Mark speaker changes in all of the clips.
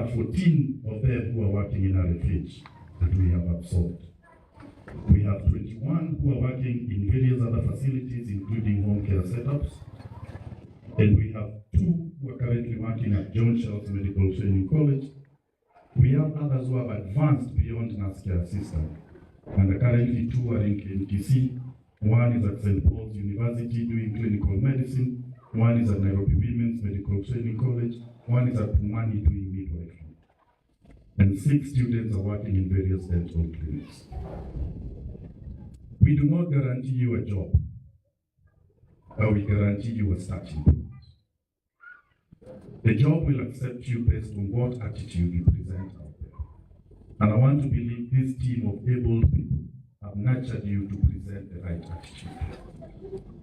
Speaker 1: have 14 of them who are working in RFH that we have absorbed. We have 21 who are working in various other facilities, including home care setups. And we have 2 who are currently working at John Shells Medical Training College. We have others who have advanced beyond nurse care assistant. And currently 2 are in KMTC. One is at St. Paul's University doing clinical medicine. One is at Nairobi Women's Medical Training College. One is at Pumani doing midwifery. And 6 students are working in various dental clinics. We do not guarantee you a job, but we guarantee you a starting point. The job will accept you based on what attitude you present out there. And I want to believe this team of able people have nurtured you to present the right attitude.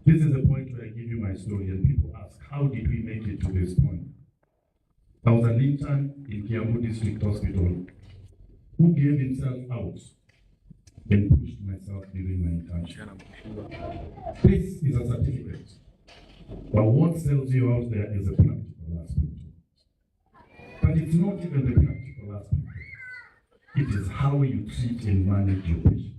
Speaker 1: This is the point where I give you my story and people ask, how did we make it to this point? I was an intern in Kiambu District Hospital who gave himself out and pushed myself during my internship. This is a certificate, but what sells you out there is a practical aspect. But it's not even the practical aspect. It is how you treat and manage your patients.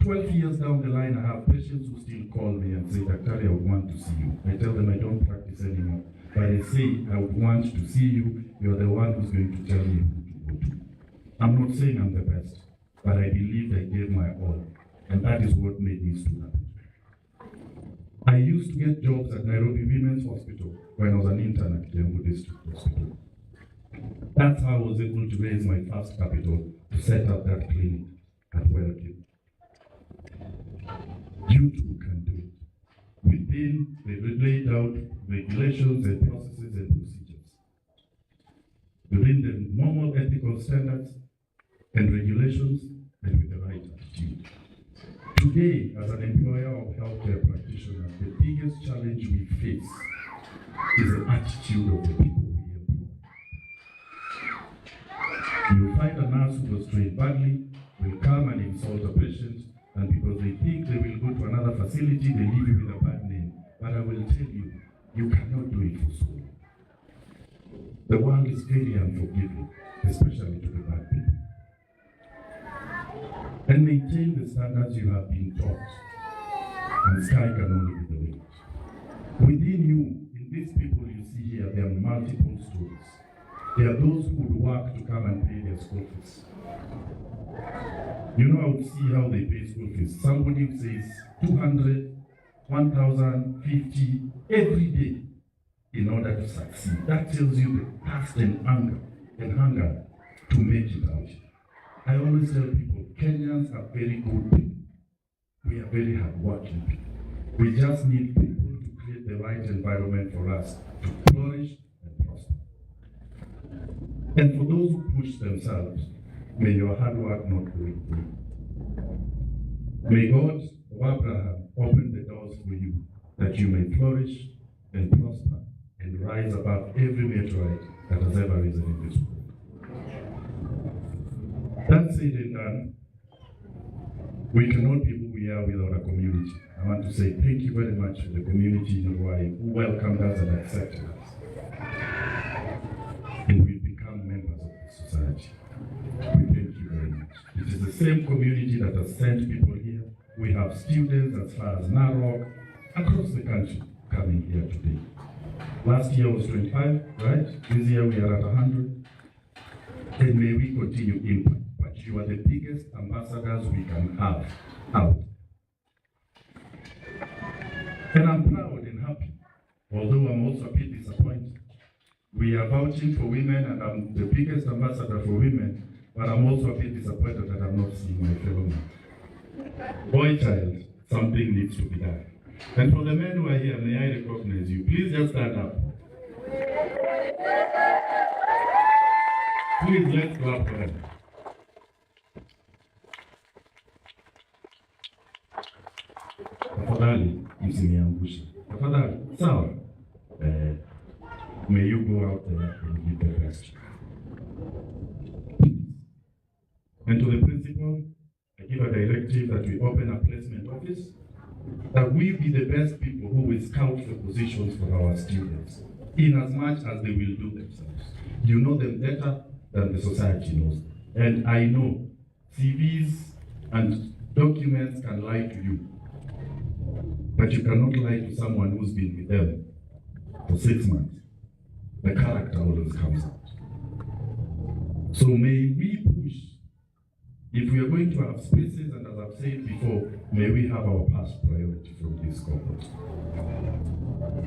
Speaker 1: 12 years down the line, I have patients who still call me and say, Dr. I would want to see you. I tell them I don't practice anymore. But I say, I would want to see you. You're the one who's going to tell me who to go to. I'm not saying I'm the best, but I believe I gave my all. And that is what made this to happen. I used to get jobs at Nairobi Women's Hospital when I was an intern at Kiambu District Hospital. That's how I was able to raise my first capital to set up that clinic at Wellcare. You too can do it within the laid out regulations and processes and procedures, within the normal ethical standards and regulations, and with the right attitude. Today, as an employer of healthcare practitioners, the biggest challenge we face is the attitude of the people we employ. You find a nurse who was trained badly, will come and insult a patient, and because they think they will go to another facility, they leave you with a bad name. But I will tell you, you cannot do it for so long. The world is very unforgiving, especially to the bad people. And maintain the standards you have been taught, and sky can only be the limit. Within you, in these people you see here, there are multiple stories. There are those who would work to come and pay their school fees. You know, I would see how they pay school fees. Somebody who says 200, 1,000, 50 every day in order to succeed. That tells you the thirst and hunger to make it out. I always tell people, Kenyans are very good people. We are very hardworking people. We just need people to create the right environment for us to flourish and prosper. And for those who push themselves, may your hard work not go in vain. May God of Abraham open the doors for you, that you may flourish and prosper and rise above every meteorite that has ever risen in this world. That said and done, we cannot be who we are without a community. I want to say thank you very much to the community in Hawaii who welcomed us and accepted us. And we've become members of the society. We thank you very much. It is the same community that has sent people here. We have students as far as Narok, across the country, coming here today. Last year was 25, right? This year we are at 100. And may we continue impact. But you are the biggest ambassadors we can have out. And I'm proud and happy, although I'm also a bit disappointed. We are vouching for women, and I'm the biggest ambassador for women, but I'm also a bit disappointed that I'm not seeing my fellow man. Boy child, something needs to be done. And for the men who are here, may I recognize you. Please just stand up. Please, let's clap for them. Tafadhali, msiniangushe. Tafadhali, sawa? May you go out there and give the best. And to the principal, I give a directive that we open a placement office, that we be the best people who will scout the positions for our students. in as much as they will do themselves. You know them better than the society knows. And I know CVs and documents can lie to you, but you cannot lie to someone who's been with them for 6 months. The character always comes out. So may we push, if we are going to have spaces, and as I've said before, may we have our past priority from this cohort.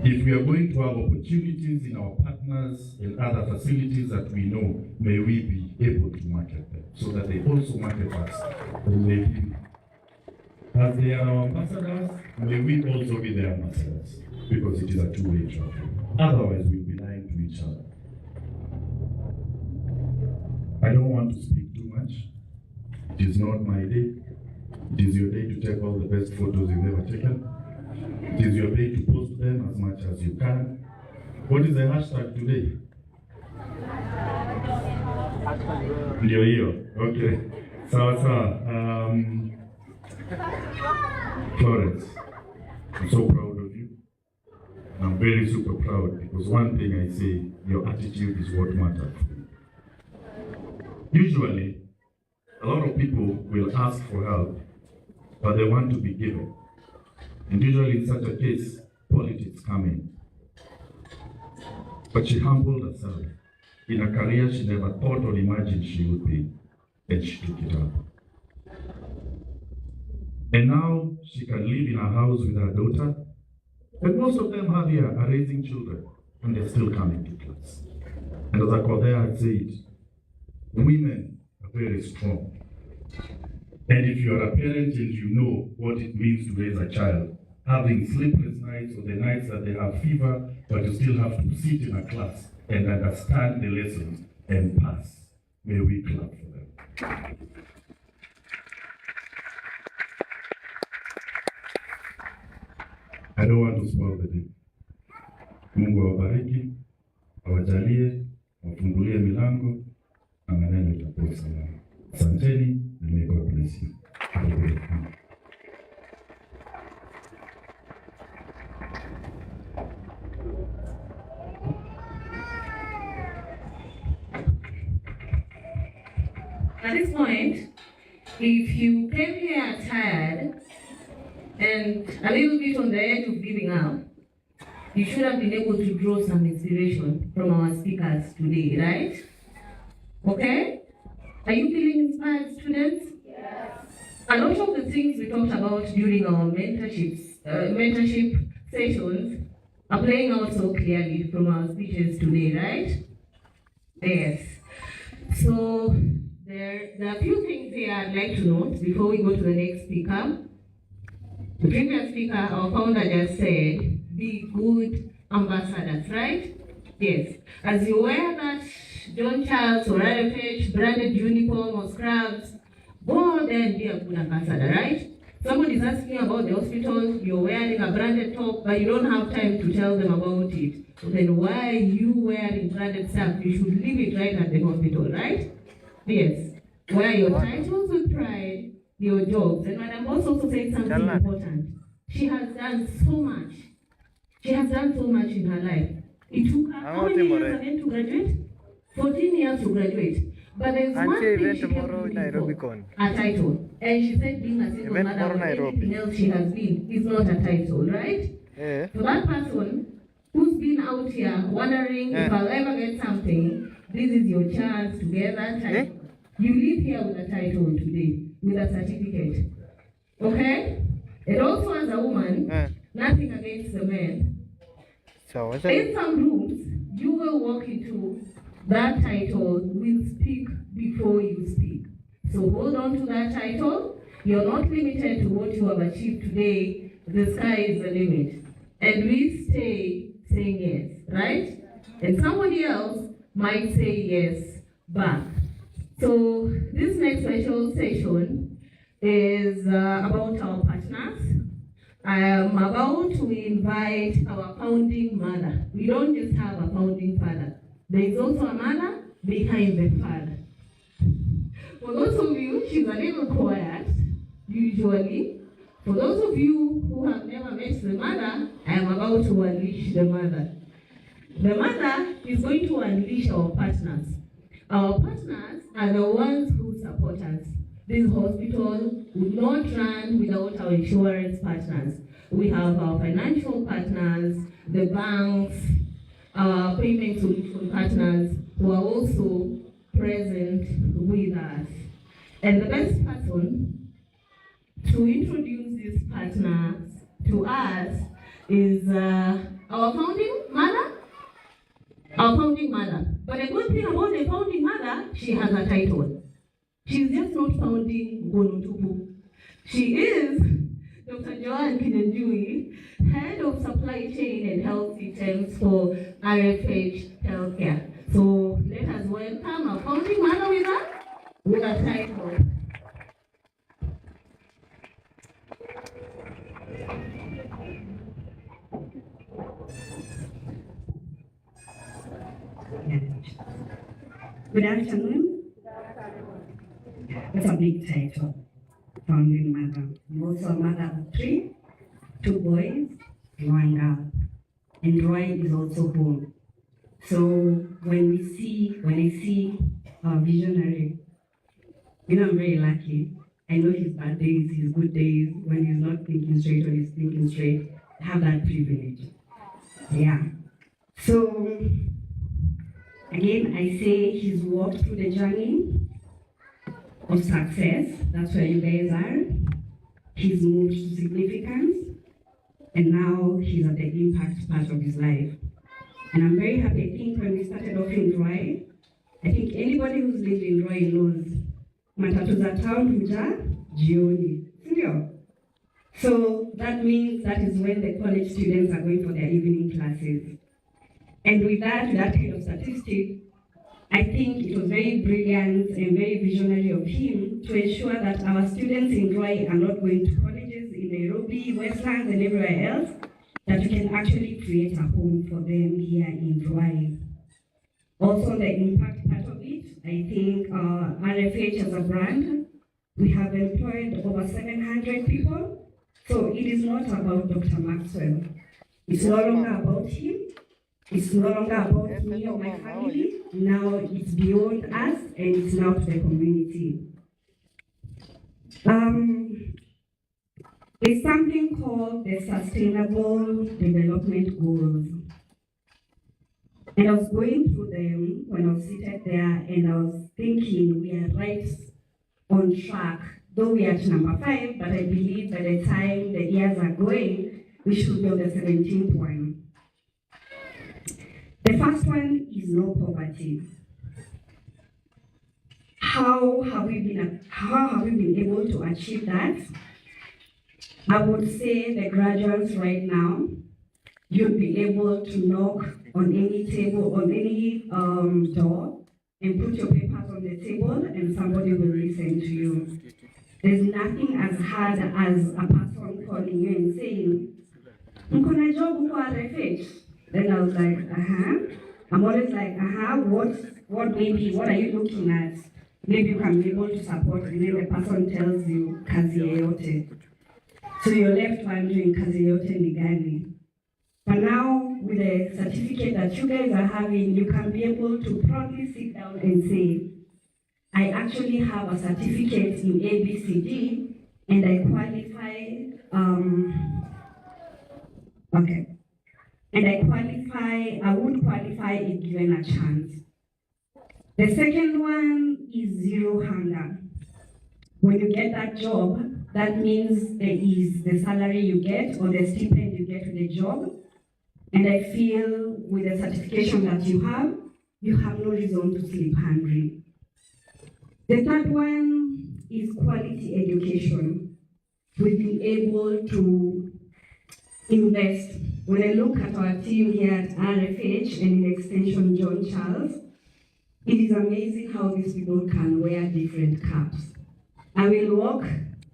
Speaker 1: If we are going to have opportunities in our partners and other facilities that we know, may we be able to market them so that they also market us. And maybe, as they are our ambassadors, may we also be their ambassadors, because it is a two-way traffic. Otherwise, we'll be lying to each other. I don't want to speak too much. It is not my day. It is your day to take all the best photos you've ever taken. It is your day to post them as much as you can. What is the hashtag today? Ndio hiyo. Okay. Sawa. Florence, I'm so proud of you. I'm very super proud because one thing I say, your attitude is what matters. Usually, a lot of people will ask for help, but they want to be given. And usually in such a case, politics come in. But she humbled herself in a career she never thought or imagined she would be, and she took it up. And now she can live in her house with her daughter, and most of them have here are raising children, and they're still coming to class. And as Akothee had said, women are very strong. And if you are a parent and you know what it means to raise a child, having sleepless nights or the nights that they have fever, but you still have to sit in a class and understand the lessons and pass, may we clap for them. I don't want to spoil the day. Mungu awabariki, awajalie, wafungulie milango, na maneno itakuwa salama. Asanteni, and may God bless you.
Speaker 2: At this point, if you came here tired and a little bit on the edge of giving up, you should have been able to draw some inspiration from our speakers today, right? Okay? Are you feeling inspired, students? Yes. A lot of the things we talked about during our mentorship sessions are playing out so clearly from our speeches today, right? Yes. So there are a few things here I'd like to note before we go to the next speaker. The previous speaker, our founder, just said, be good ambassadors, right? Yes. As you wear that John Charles or RFH branded uniform or scrubs, go there and be a good ambassador, right? Somebody's asking you about the hospital, you're wearing a branded top, but you don't have time to tell them about it. So then why are you wearing branded stuff? You should leave it right at the hospital, right? Yes. Wear your titles with pride, your jobs. And Madam Boss also said something important. She has done so much. She has done so much in her life. It took her how many years again to graduate? 14 years to graduate. But there's one thing she kept looking for, a title. And she said being a single mother or anything else she has been is not a title, right? Yeah. So that person who's been out here wondering if I'll ever get something, this is your chance to get that title. Yeah. You live here with a title today, with a certificate. Okay? And also as a woman, nothing against the men. So in some rooms, you will walk into that title will speak before you speak. So hold on to that title. You're not limited to what you have achieved today. The sky is the limit. And we stay saying yes, right? And somebody else might say yes back. So this next special session is about our partners. I am about to invite our founding mother. We don't just have a founding father. There is also a mother behind the father. For those of you, she's a little quiet, usually. For those of you who have never met the mother, I am about to unleash the mother. The mother is going to unleash our partners. Our partners are the ones who support us. This hospital would not run without our insurance partners. We have our financial partners, the banks, our payment solution partners who are also present with us. And the best person to introduce these partners to us is our founding mother. Our founding mother. But the good thing about the founding mother, she has a title. She's just not founding Gonotupu. She is Dr. Joanne Kinenjui, Head of Supply Chain and Health Systems for RFH Healthcare. So let us welcome our founding mother with a title.
Speaker 3: Good afternoon. That's a big title, founding mother. I'm also a mother of 3, 2 boys, 1 girl. And Roy is also home. So when I see our visionary, I'm very lucky. I know his bad days, his good days, when he's not thinking straight or he's thinking straight. I have that privilege. Yeah. So again, I say he's walked through the journey of success. That's where you guys are. He's moved to significance, and now he's at the impact part of his life. And I'm very happy. I think when we started off in Roy, I think anybody who's lived in Roy knows matatu za town huja jioni, sindio? So that means that is when the college students are going for their evening classes. And with that kind of statistic, I think it was very brilliant and very visionary of him to ensure that our students in Roy are not going to colleges in Nairobi, Westlands, and everywhere else, that we can actually create a home for them here in Roy. Also, the impact part of it, I think RFH as a brand, we have employed over 700 people. So it is not about Dr. Maxwell. It's no longer about him. It's no longer about me or my family. Now it's beyond us and it's now to the community. There's something called the Sustainable Development Goals. And I was going through them when I was seated there, and I was thinking we are right on track. Though we are at number 5, but I believe by the time the years are going, we should be on the 17th one. The first one is no poverty. How have we been able to achieve that? I would say the graduates right now, you'll be able to knock on any table, on any door, and put your papers on the table, and somebody will listen to you. There's nothing as hard as a person calling you and saying, "Mkona job uko RFH?" Then I was like, I'm always like, what are you looking at? Maybe you can be able to support, and then the person tells you, kazi yeyote. So you're left wondering, kazi yeyote ni gani? But now, with the certificate that you guys are having, you can be able to proudly sit down and say, I actually have a certificate in ABCD, and I qualify, I would qualify if given a chance. The second one is zero hunger. When you get that job, that means there is the salary you get or the stipend you get with the job. And I feel with the certification that you have no reason to sleep hungry. The third one is quality education. We've been able to invest. When I look at our team here at RFH and in Extension John Charles, it is amazing how these people can wear different caps. I will walk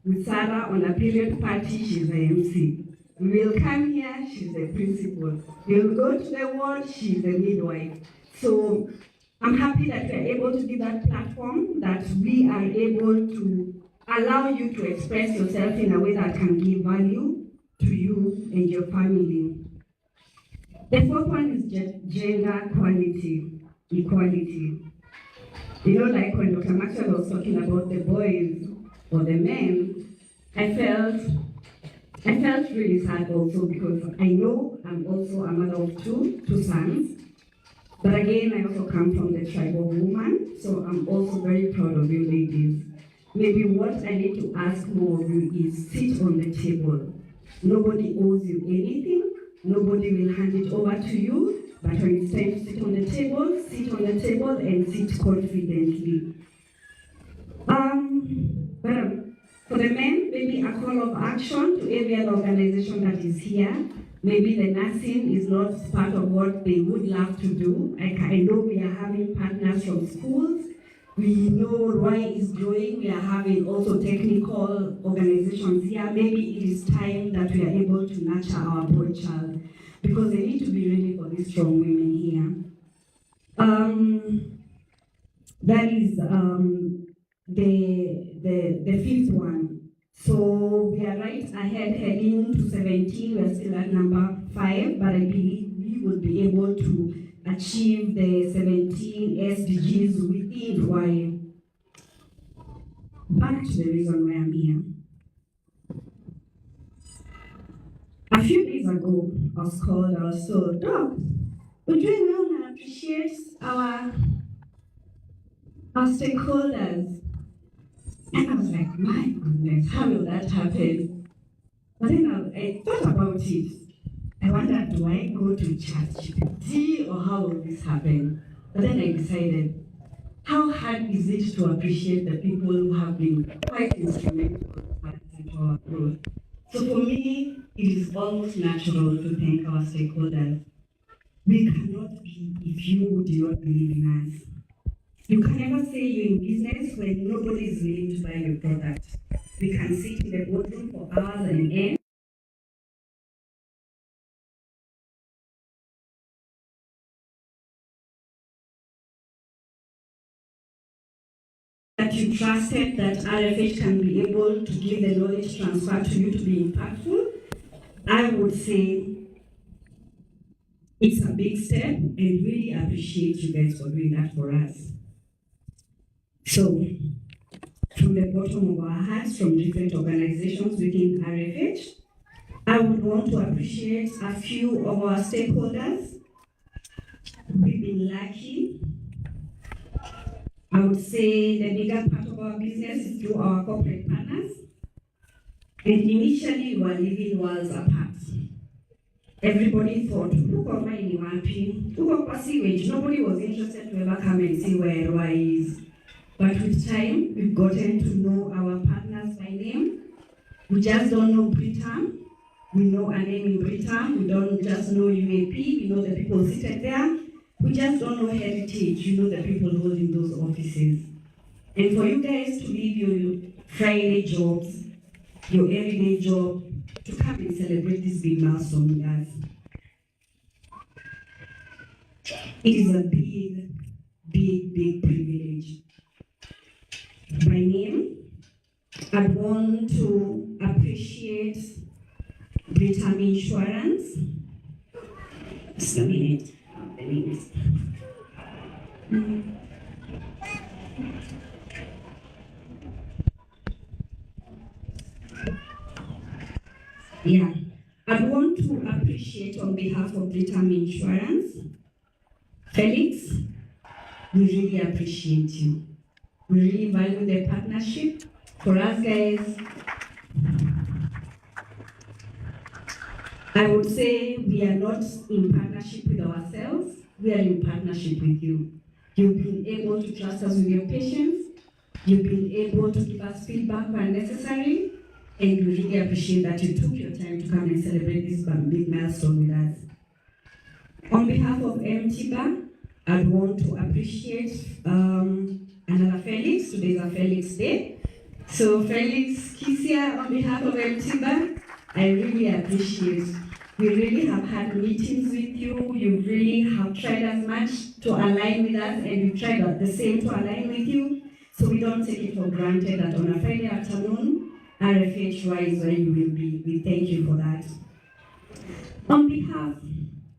Speaker 3: with Sarah on a period party, she's the MC. We will come here, she's the principal. We'll go to the ward, she's the midwife. So I'm happy that we're able to give that platform, that we are able to allow you to express yourself in a way that can give value to you and your family. The fourth one is gender equality. You know, like when Dr. Maxwell was talking about the boys or the men, I felt really sad also because I know I'm also a mother of two sons. But again, I also come from the tribe of women, so I'm also very proud of you ladies. Maybe what I need to ask more of you is sit on the table. Nobody owes you anything. Nobody will hand it over to you. But when it's time to sit on the table and sit confidently. But for the men, maybe a call of action to every other organization that is here. Maybe the nursing is not part of what they would love to do. I know we are having partners from schools. We know ROI is growing. We are having also technical organizations here. Maybe it is time that we are able to nurture our boy child because they need to be ready for these strong women here. That is the fifth one. So we are right ahead, heading to 17. We are still at number 5, but I believe we will be able to achieve the 17 SDGs within ROI. Back to the reason why I'm here. A few days ago, I was called. I was told, Doc, we're doing well and appreciate our stakeholders. And I was like, my goodness, how will that happen? But then I thought about it. I wondered, do I go to ChatGPT or how will this happen? But then I decided, how hard is it to appreciate the people who have been quite instrumental in our growth? So for me, it is almost natural to thank our stakeholders. We cannot be if you do not believe in us. You can never say you're in business when nobody is willing to buy your product. We can sit in the boardroom for hours and end. That you trusted that RFH can be able to give the knowledge transfer to you to be impactful, I would say it's a big step and really appreciate you guys for doing that for us. So, from the bottom of our hearts, from different organizations within RFH, I would want to appreciate a few of our stakeholders. We've been lucky. I would say the bigger part of our business is through our corporate partners. And initially, we were living worlds apart. Everybody thought, look over in Iwapi, look over sewage. Nobody was interested to ever come and see where ROI is. But with time, we've gotten to know our partners by name. We just don't know Britam. We know a name in Britam. We don't just know UAP. We know the people seated there. We just don't know heritage. You know the people holding those offices. And for you guys to leave your Friday jobs, your everyday job, to come and celebrate this big milestone with us. It is a big, big, big privilege. By name, I want to appreciate Britam Insurance. Just a minute. The name is. Yeah, I want to appreciate on behalf of Britam Insurance, Felix, we really appreciate you. We really value the partnership. For us guys, I would say we are not in partnership with ourselves, we are in partnership with you. You've been able to trust us with your patients, you've been able to give us feedback when necessary, and we really appreciate that you took your time to come and celebrate this big milestone with us. On behalf of MTBA, I'd want to appreciate another Felix. Today is a Felix Day. So Felix Kisia, on behalf of MTBA, I really appreciate. We really have had meetings with you. You really have tried as much to align with us, and we've tried the same to align with you. So we don't take it for granted that on a Friday afternoon, RFH is where you will be. We thank you for that. On behalf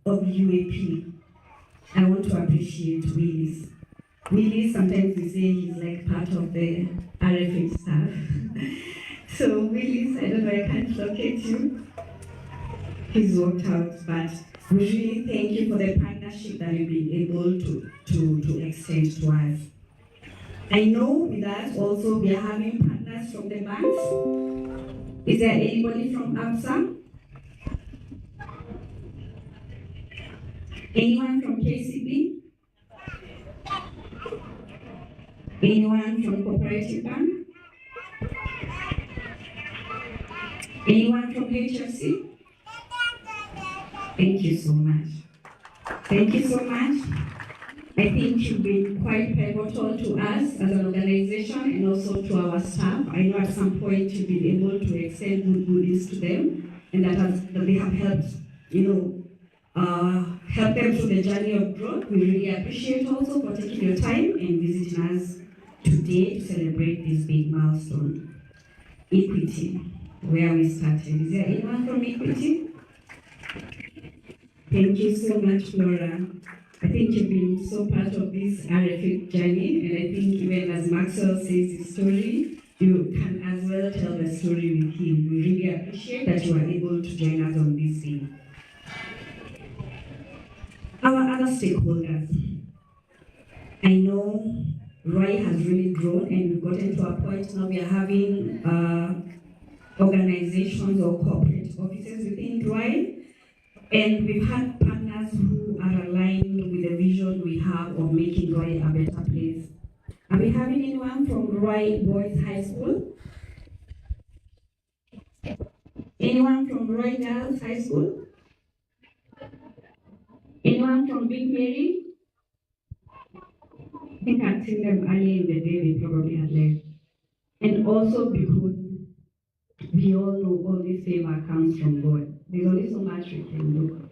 Speaker 3: of UAP, I want to appreciate Willis. Willis, sometimes we say he's like part of the RFA staff. So Willis, I don't know, I can't locate you. He's worked out, but we really thank you for the partnership that you've been able to extend to us. I know with us also we are having partners from the banks. Is there anybody from ABSA? Anyone from KCB? Anyone from Cooperative Bank? Anyone from HFC? Thank you so much. Thank you so much. I think you've been quite pivotal to us as an organization and also to our staff. I know at some point you've been able to extend good goodies to them, and that they have helped, help them through the journey of growth. We really appreciate also for taking your time and visiting us today to celebrate this big milestone. Equity, where we started. Is there anyone from Equity? Thank you so much, Flora. I think you've been so part of this RFA journey, and I think even as Maxwell says his story, you can as well tell the story with him. We really appreciate that you are able to join us on this thing. Our other stakeholders. I know ROI has really grown, and we've gotten to a point now we are having organizations or corporate offices within ROI. And we've had partners who are aligned with the vision we have of making Roy a better place. Are we having anyone from Roy Boys High School? Anyone from Roy Girls High School? Anyone from Big Mary? I think I'd seen them earlier in the day, they probably had left. And also because we all know all this favor comes from God. There's only so much we can do.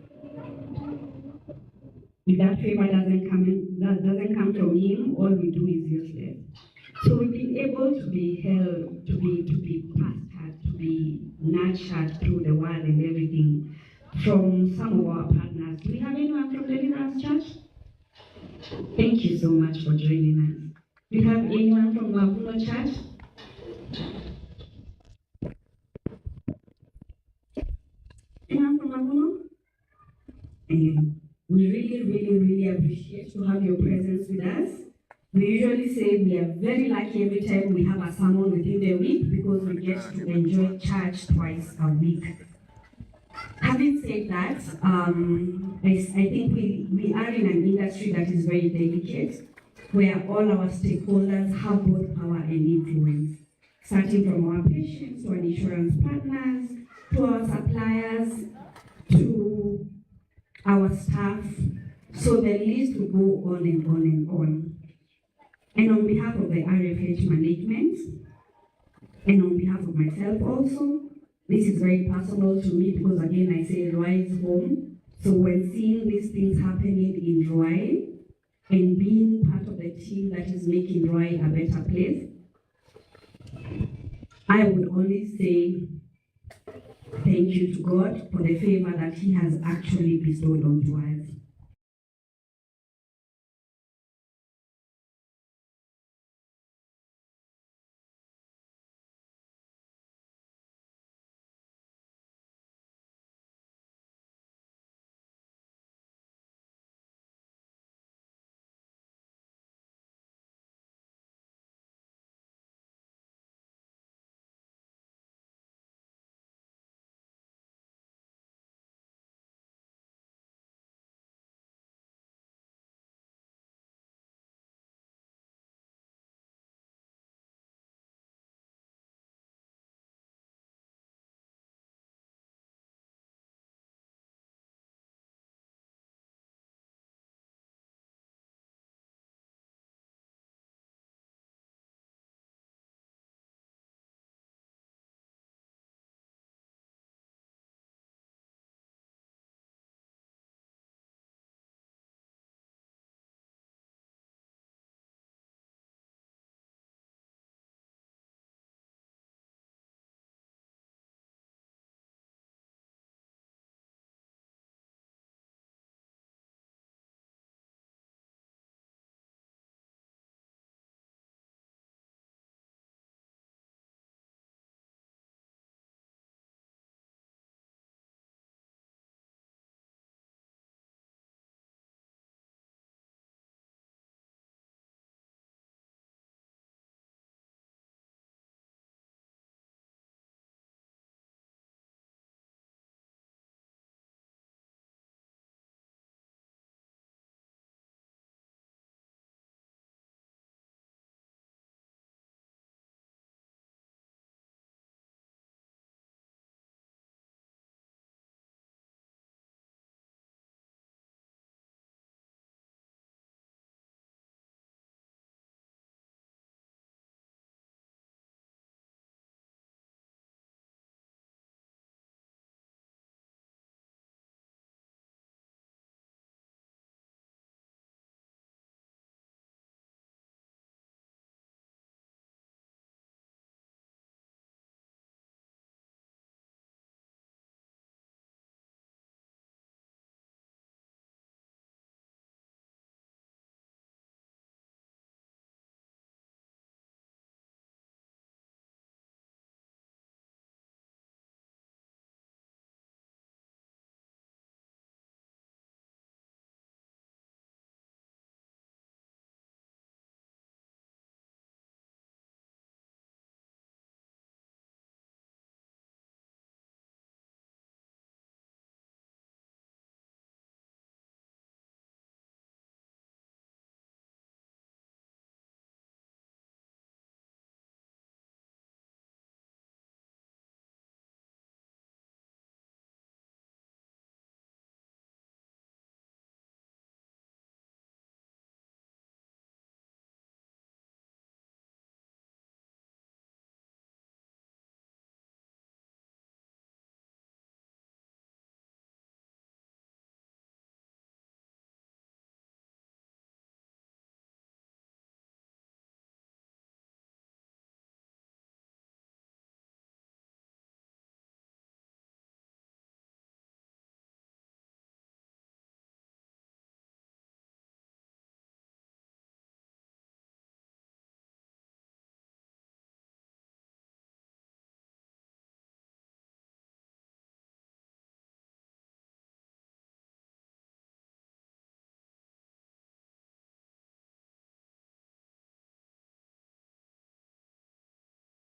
Speaker 3: If that favor doesn't come from Him, all we do is useless. So we've been able to be held, to be pastored, to be nurtured through the word and everything from some of our partners. Do we have anyone from Deliverance Church? Thank you so much for joining us. Do we have anyone from Mavuno Church? Anyone from Mavuno? We really appreciate to have your presence with us. We usually say we are very lucky every time we have a sermon within the week because we get to enjoy church twice a week. Having said that, I think we are in an industry that is very delicate, where all our stakeholders have both power and influence, starting from our patients to our insurance partners, to our suppliers, to our staff. So the list will go on and on and on. And on behalf of the RFH management, and on behalf of myself also, this is very personal to me because again I say Roy is home. So when seeing these things happening in Roy and being part of the team that is making Roy a better place, I would only say thank you to God for the favor that He has actually bestowed onto us.